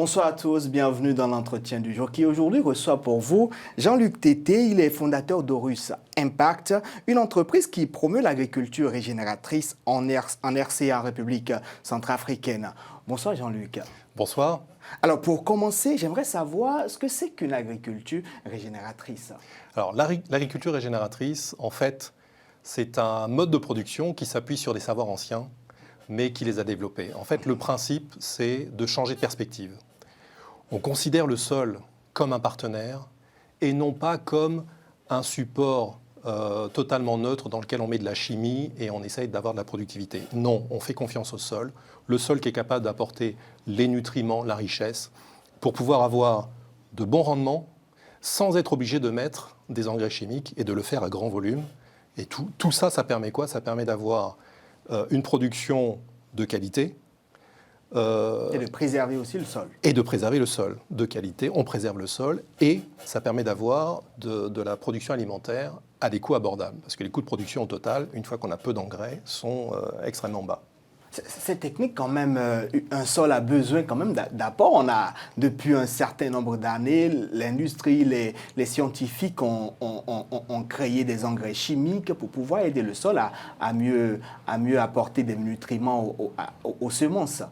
Bonsoir à tous, bienvenue dans l'entretien du jour qui aujourd'hui reçoit pour vous Jean-Luc Tété. Il est fondateur d'Horus Impact, une entreprise qui promeut l'agriculture régénératrice en RCA, République centrafricaine. Bonsoir Jean-Luc. Bonsoir. Alors pour commencer, j'aimerais savoir ce que c'est qu'une agriculture régénératrice. Alors l'agriculture régénératrice, en fait, c'est un mode de production qui s'appuie sur des savoirs anciens, mais qui les a développés. En fait, le principe, c'est de changer de perspective. On considère le sol comme un partenaire et non pas comme un support totalement neutre dans lequel on met de la chimie et on essaye d'avoir de la productivité. Non, on fait confiance au sol. Le sol qui est capable d'apporter les nutriments, la richesse, pour pouvoir avoir de bons rendements sans être obligé de mettre des engrais chimiques et de le faire à grand volume. Et tout ça, ça permet quoi? Ça permet d'avoir une production de qualité. Et de préserver aussi le sol. Et de préserver le sol de qualité. On préserve le sol et ça permet d'avoir de la production alimentaire à des coûts abordables. Parce que les coûts de production au total, une fois qu'on a peu d'engrais, sont extrêmement bas. Cette technique, quand même, un sol a besoin quand même d'apport. On a, depuis un certain nombre d'années, l'industrie, les scientifiques ont créé des engrais chimiques pour pouvoir aider le sol à mieux apporter des nutriments aux semences.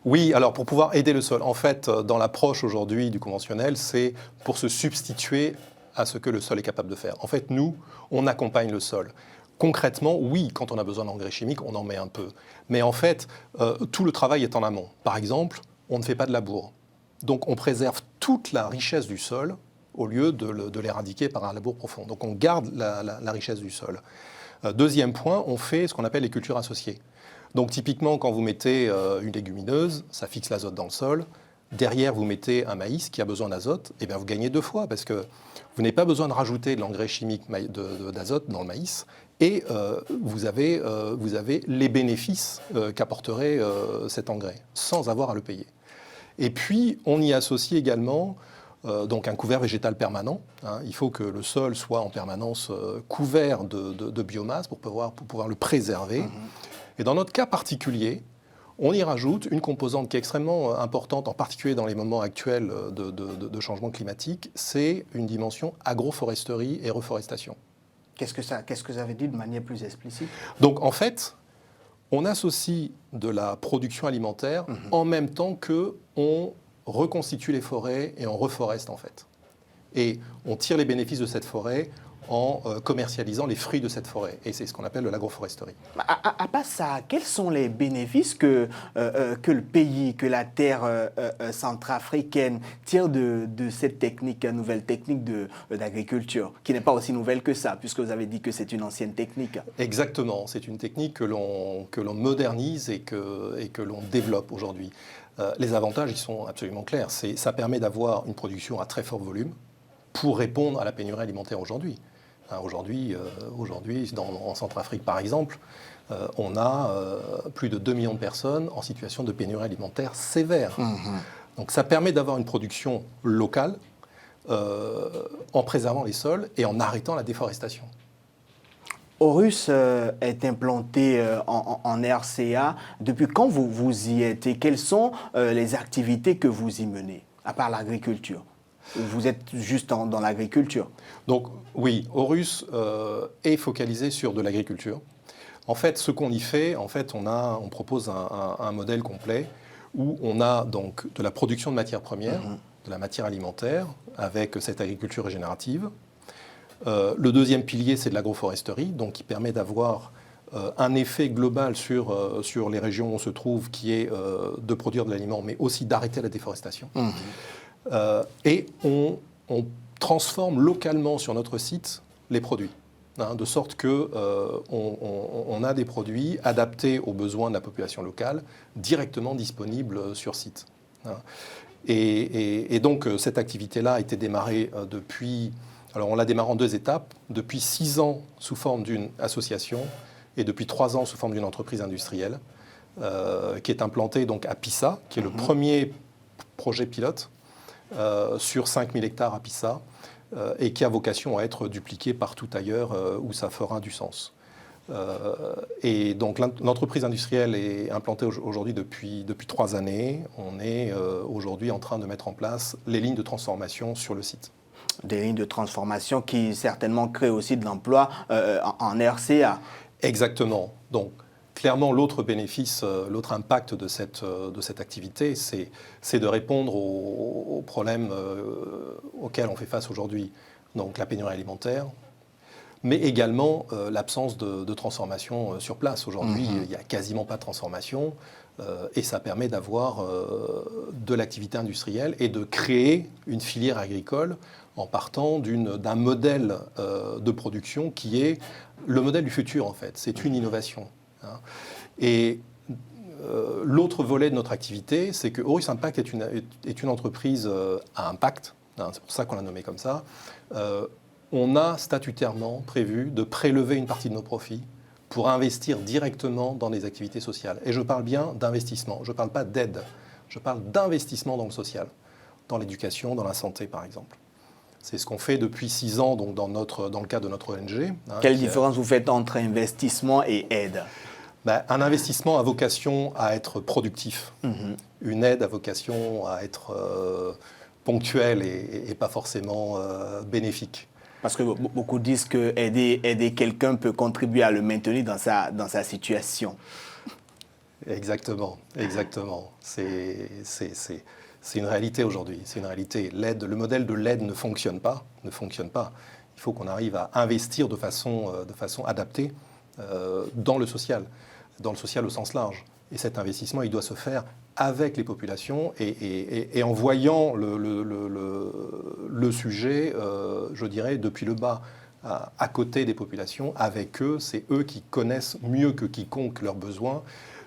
Oui, alors pour pouvoir aider le sol, en fait, dans l'approche aujourd'hui du conventionnel, c'est pour se substituer à ce que le sol est capable de faire. En fait, nous, on accompagne le sol. Concrètement, oui, quand on a besoin d'engrais chimiques, on en met un peu. Mais en fait, tout le travail est en amont. Par exemple, on ne fait pas de labour. Donc on préserve toute la richesse du sol au lieu de l'éradiquer par un labour profond. Donc on garde la richesse du sol. Deuxième point, on fait ce qu'on appelle les cultures associées. Donc typiquement, quand vous mettez une légumineuse, ça fixe l'azote dans le sol. Derrière, vous mettez un maïs qui a besoin d'azote, et bien vous gagnez deux fois parce que vous n'avez pas besoin de rajouter de l'engrais chimique d'azote dans le maïs et vous avez les bénéfices qu'apporterait cet engrais sans avoir à le payer. Et puis, on y associe également donc un couvert végétal permanent. Il faut que le sol soit en permanence couvert de biomasse pour pouvoir le préserver. Et dans notre cas particulier, on y rajoute une composante qui est extrêmement importante, en particulier dans les moments actuels de changement climatique, c'est une dimension agroforesterie et reforestation. Qu'est-ce que ça veut dire de manière plus explicite? Donc en fait, on associe de la production alimentaire en même temps qu'on reconstitue les forêts et on reforeste en fait. Et on tire les bénéfices de cette forêt en commercialisant les fruits de cette forêt. Et c'est ce qu'on appelle de l'agroforesterie. À part ça, quels sont les bénéfices que le pays, que la terre centrafricaine tire de cette technique, nouvelle technique d'agriculture, qui n'est pas aussi nouvelle que ça, puisque vous avez dit que c'est une ancienne technique? Exactement, c'est une technique que l'on modernise et que l'on développe aujourd'hui. Les avantages, ils sont absolument clairs. Ça permet d'avoir une production à très fort volume pour répondre à la pénurie alimentaire aujourd'hui. Aujourd'hui, en Centrafrique par exemple, on a plus de 2 millions de personnes en situation de pénurie alimentaire sévère. Donc ça permet d'avoir une production locale en préservant les sols et en arrêtant la déforestation. Horus est implanté en RCA. Depuis quand vous y êtes et quelles sont les activités que vous y menez, à part l'agriculture? Vous êtes juste dans l'agriculture? Donc oui, Horus est focalisé sur de l'agriculture. En fait, ce qu'on y fait, on propose un modèle complet où on a donc de la production de matières premières, de la matière alimentaire, avec cette agriculture régénérative. Le deuxième pilier, c'est de l'agroforesterie, donc qui permet d'avoir un effet global sur les régions où on se trouve, qui est de produire de l'aliment, mais aussi d'arrêter la déforestation. Et on transforme localement sur notre site les produits, de sorte qu'on a des produits adaptés aux besoins de la population locale, directement disponibles sur site. Et donc cette activité-là a été démarrée depuis... Alors on l'a démarré en 2 étapes, depuis 6 ans sous forme d'une association et depuis 3 ans sous forme d'une entreprise industrielle qui est implantée donc à Pissa, qui est le premier projet pilote sur 5000 hectares à Pissa et qui a vocation à être dupliqué partout ailleurs où ça fera du sens. Et donc l'entreprise industrielle est implantée aujourd'hui depuis 3 années. On est aujourd'hui en train de mettre en place les lignes de transformation sur le site. Des lignes de transformation qui certainement créent aussi de l'emploi en RCA. Exactement. Donc clairement, l'autre bénéfice, l'autre impact de cette activité, c'est de répondre aux problèmes auxquels on fait face aujourd'hui. Donc la pénurie alimentaire, mais également l'absence de transformation sur place. Aujourd'hui, il n'y a quasiment pas de transformation et ça permet d'avoir de l'activité industrielle et de créer une filière agricole en partant d'un modèle de production qui est le modèle du futur, en fait. C'est une innovation. Hein. Et l'autre volet de notre activité, c'est que Horus Impact est une entreprise à impact. Hein, c'est pour ça qu'on l'a nommé comme ça. On a statutairement prévu de prélever une partie de nos profits pour investir directement dans des activités sociales. Et je parle bien d'investissement, je ne parle pas d'aide, je parle d'investissement dans le social, dans l'éducation, dans la santé par exemple. C'est ce qu'on fait depuis 6 ans donc dans le cadre de notre ONG. Hein, quelle différence vous faites entre investissement et aide? Un investissement a vocation à être productif. Une aide a vocation à être ponctuelle et pas forcément bénéfique. Parce que beaucoup disent que aider quelqu'un peut contribuer à le maintenir dans sa situation. Exactement. C'est une réalité aujourd'hui. C'est une réalité. Le modèle de l'aide ne fonctionne pas. Il faut qu'on arrive à investir de façon adaptée dans le social au sens large. Et cet investissement, il doit se faire avec les populations et en voyant le sujet, je dirais, depuis le bas, à côté des populations, avec eux. C'est eux qui connaissent mieux que quiconque leurs besoins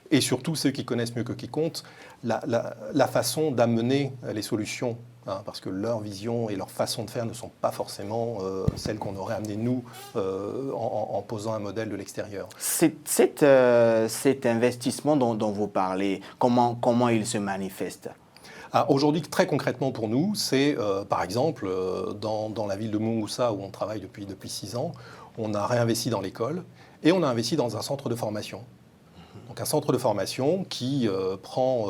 et surtout ceux qui connaissent mieux que quiconque la façon d'amener les solutions. Hein, parce que leur vision et leur façon de faire ne sont pas forcément celles qu'on aurait amenées nous en posant un modèle de l'extérieur. Cet investissement dont vous parlez, comment il se manifeste? Aujourd'hui, très concrètement pour nous, c'est par exemple dans la ville de Mungoussa où on travaille depuis 6 ans, on a réinvesti dans l'école et on a investi dans un centre de formation. Donc un centre de formation qui prend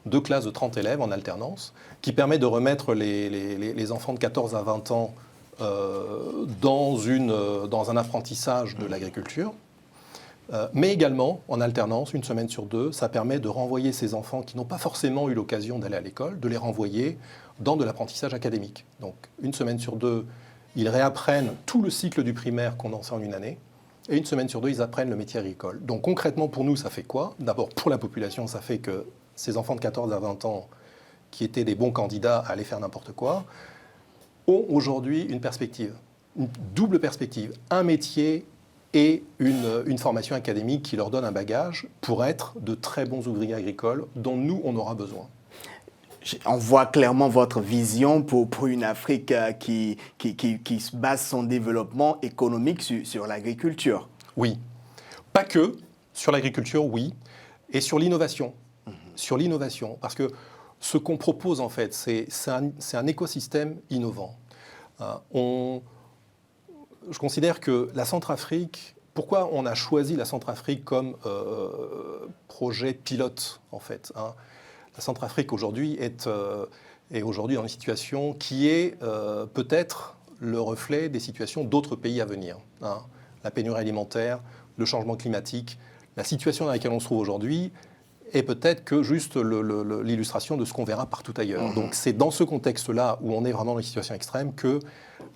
2 classes de 30 élèves en alternance, qui permet de remettre les enfants de 14 à 20 ans dans un apprentissage de l'agriculture. Mais également, en alternance, 1 semaine sur 2, ça permet de renvoyer ces enfants qui n'ont pas forcément eu l'occasion d'aller à l'école, de les renvoyer dans de l'apprentissage académique. Donc 1 semaine sur 2, ils réapprennent tout le cycle du primaire qu'on enseigne en une année. Et 1 semaine sur 2, ils apprennent le métier agricole. Donc concrètement, pour nous, ça fait quoi? D'abord, pour la population, ça fait que ces enfants de 14 à 20 ans, qui étaient des bons candidats à aller faire n'importe quoi, ont aujourd'hui une perspective, une double perspective, un métier et une formation académique qui leur donne un bagage pour être de très bons ouvriers agricoles dont nous, on aura besoin. On voit clairement votre vision pour une Afrique qui base son développement économique sur l'agriculture. Oui, pas que sur l'agriculture, oui, et sur l'innovation. Sur l'innovation, parce que ce qu'on propose en fait, c'est un écosystème innovant. Je considère que la Centrafrique, pourquoi on a choisi la Centrafrique comme projet pilote en fait, hein? La Centrafrique aujourd'hui est aujourd'hui dans une situation qui est peut-être le reflet des situations d'autres pays à venir. Hein. La pénurie alimentaire, le changement climatique, la situation dans laquelle on se trouve aujourd'hui est peut-être que juste l'illustration de ce qu'on verra partout ailleurs. Donc c'est dans ce contexte-là où on est vraiment dans une situation extrême que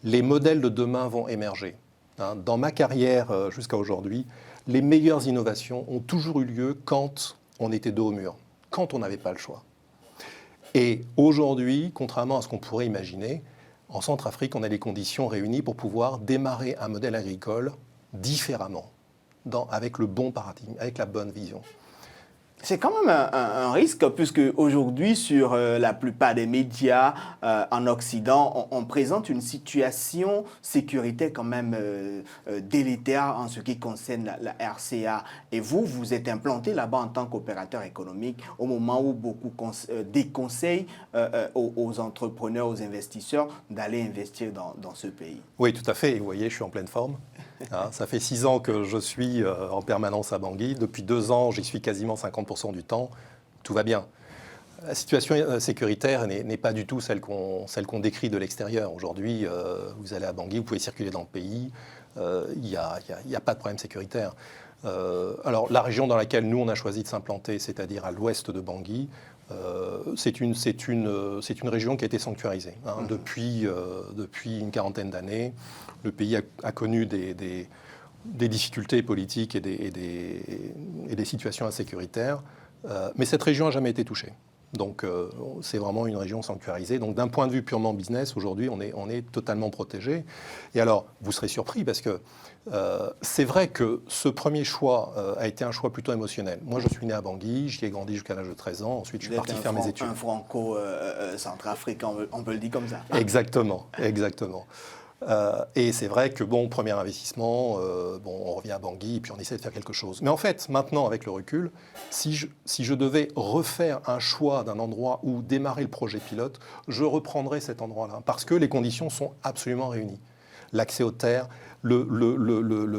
les modèles de demain vont émerger. Hein. Dans ma carrière jusqu'à aujourd'hui, les meilleures innovations ont toujours eu lieu quand on était dos au mur, quand on n'avait pas le choix. Et aujourd'hui, contrairement à ce qu'on pourrait imaginer, en Centrafrique, on a les conditions réunies pour pouvoir démarrer un modèle agricole différemment, avec le bon paradigme, avec la bonne vision. C'est quand même un risque, puisque aujourd'hui, sur la plupart des médias en Occident, on présente une situation sécuritaire quand même délétère en ce qui concerne la RCA. Et vous êtes implanté là-bas en tant qu'opérateur économique au moment où beaucoup déconseillent aux entrepreneurs, aux investisseurs d'aller investir dans ce pays. Oui, tout à fait. Et vous voyez, je suis en pleine forme. Hein, ça fait 6 ans que je suis en permanence à Bangui. Depuis 2 ans, j'y suis quasiment 50% du temps. Tout va bien. La situation sécuritaire n'est pas du tout celle qu'on décrit de l'extérieur. Aujourd'hui, vous allez à Bangui, vous pouvez circuler dans le pays, il n'y a pas de problème sécuritaire. Alors, la région dans laquelle nous, on a choisi de s'implanter, c'est-à-dire à l'ouest de Bangui, c'est une région qui a été sanctuarisée. Hein, depuis une quarantaine d'années. Le pays a connu des difficultés politiques et des situations insécuritaires. Mais cette région n'a jamais été touchée. Donc c'est vraiment une région sanctuarisée. Donc d'un point de vue purement business, aujourd'hui, on est totalement protégé. Et alors, vous serez surpris parce que c'est vrai que ce premier choix a été un choix plutôt émotionnel. Moi, je suis né à Bangui, j'y ai grandi jusqu'à l'âge de 13 ans. Ensuite, je suis parti faire mes études. Un franco-centrafricain, on peut le dire comme ça. Exactement, exactement. Et c'est vrai que, bon, premier investissement, on revient à Bangui et puis on essaie de faire quelque chose. Mais en fait, maintenant, avec le recul, si je devais refaire un choix d'un endroit où démarrer le projet pilote, je reprendrais cet endroit-là parce que les conditions sont absolument réunies. L'accès aux terres, les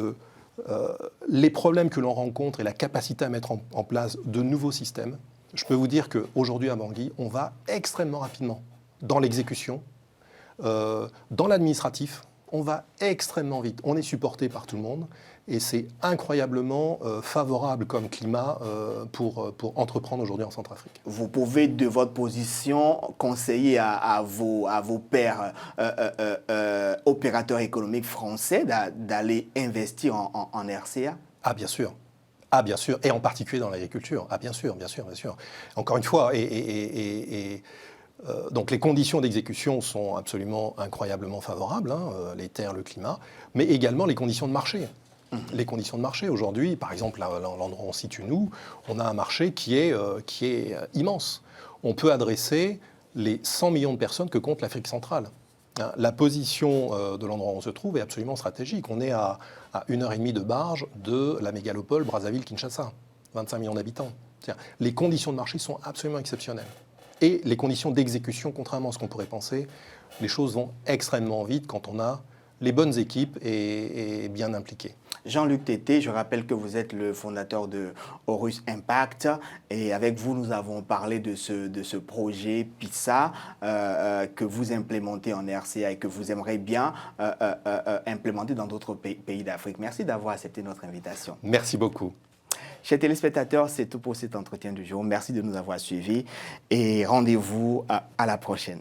problèmes que l'on rencontre et la capacité à mettre en place de nouveaux systèmes. Je peux vous dire qu'aujourd'hui à Bangui, on va extrêmement rapidement dans l'exécution. Dans l'administratif, on va extrêmement vite. On est supporté par tout le monde et c'est incroyablement favorable comme climat pour entreprendre aujourd'hui en Centrafrique. Vous pouvez, de votre position, conseiller à vos pairs opérateurs économiques français d'aller investir en RCA? Ah, bien sûr. Ah, bien sûr. Et en particulier dans l'agriculture. Ah, bien sûr, bien sûr, bien sûr. Encore une fois, donc les conditions d'exécution sont absolument incroyablement favorables, hein, les terres, le climat, mais également les conditions de marché. Les conditions de marché aujourd'hui, par exemple, l'endroit où on se situe nous, on a un marché qui est immense. On peut adresser les 100 millions de personnes que compte l'Afrique centrale. Hein, la position de l'endroit où on se trouve est absolument stratégique. On est à 1h30 de barge de la mégalopole Brazzaville-Kinshasa, 25 millions d'habitants. Les conditions de marché sont absolument exceptionnelles. Et les conditions d'exécution, contrairement à ce qu'on pourrait penser, les choses vont extrêmement vite quand on a les bonnes équipes et bien impliquées. Jean-Luc Tété, je rappelle que vous êtes le fondateur de Horus Impact et avec vous, nous avons parlé de ce projet PISA que vous implémentez en RCA et que vous aimeriez bien implémenter dans d'autres pays d'Afrique. Merci d'avoir accepté notre invitation. Merci beaucoup. Chers téléspectateurs, c'est tout pour cet entretien du jour. Merci de nous avoir suivis et rendez-vous à la prochaine.